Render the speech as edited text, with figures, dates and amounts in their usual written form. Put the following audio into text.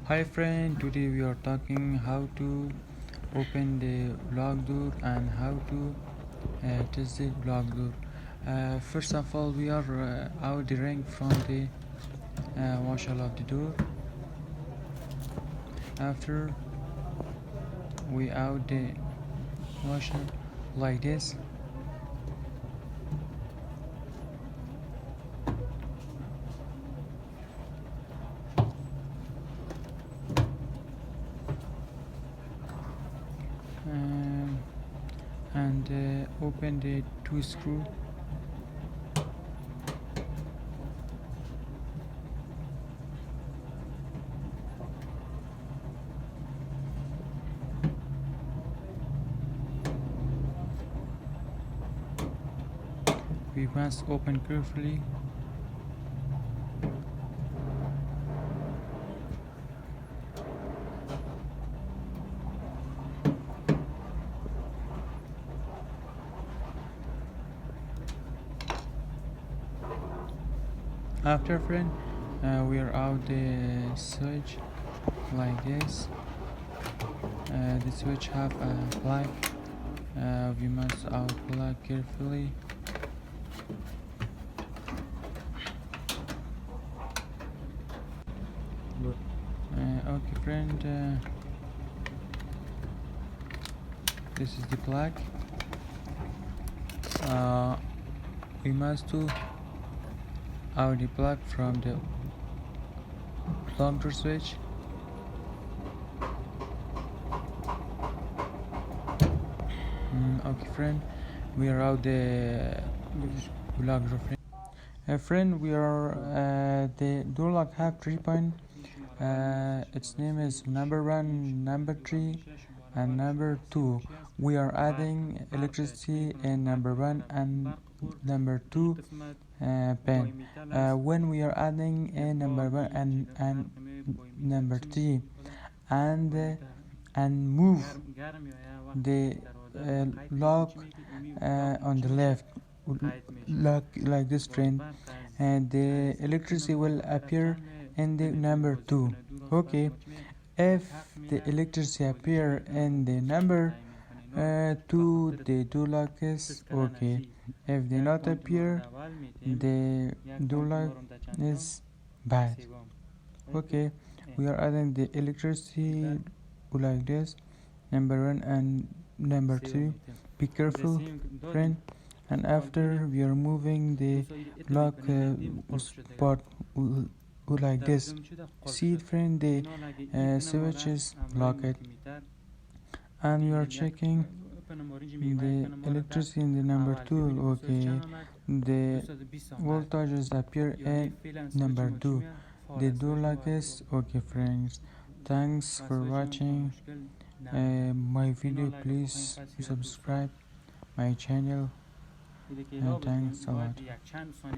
Hi friend, today we are talking how to open the block door and how to test the block door. First of all, we are ordering from the washer of the door. After we out the washer like this. Um, and open the two screw. We must open carefully. After friend, we are out the switch like this. The switch have a plug. We must outplug carefully. Okay friend, this is the plug. We must do out the plug from the block door switch. Okay friend, we are out the block door friend. Friend, we are the door lock have 3 point. Its name is number 1, number 3 and number 2. We are adding electricity in number 1 and number 2 pen. When we are adding in number 1 and number 3 and move the lock on the left like this friend, and the electricity will appear in the number 2. Okay, if the electricity appear in the number 2, the door lock is okay. If they not appear, the door lock is bad. Okay, we are adding the electricity like this, number 1 and number 3. Be careful friend. And after we are moving the lock spot like this. See it friend, the switch is locked, and we are checking the electricity in the number 2. Okay, the voltages appear at number 2. The door lock is okay friends. Thanks for watching my video. Please subscribe my channel, and thanks a lot.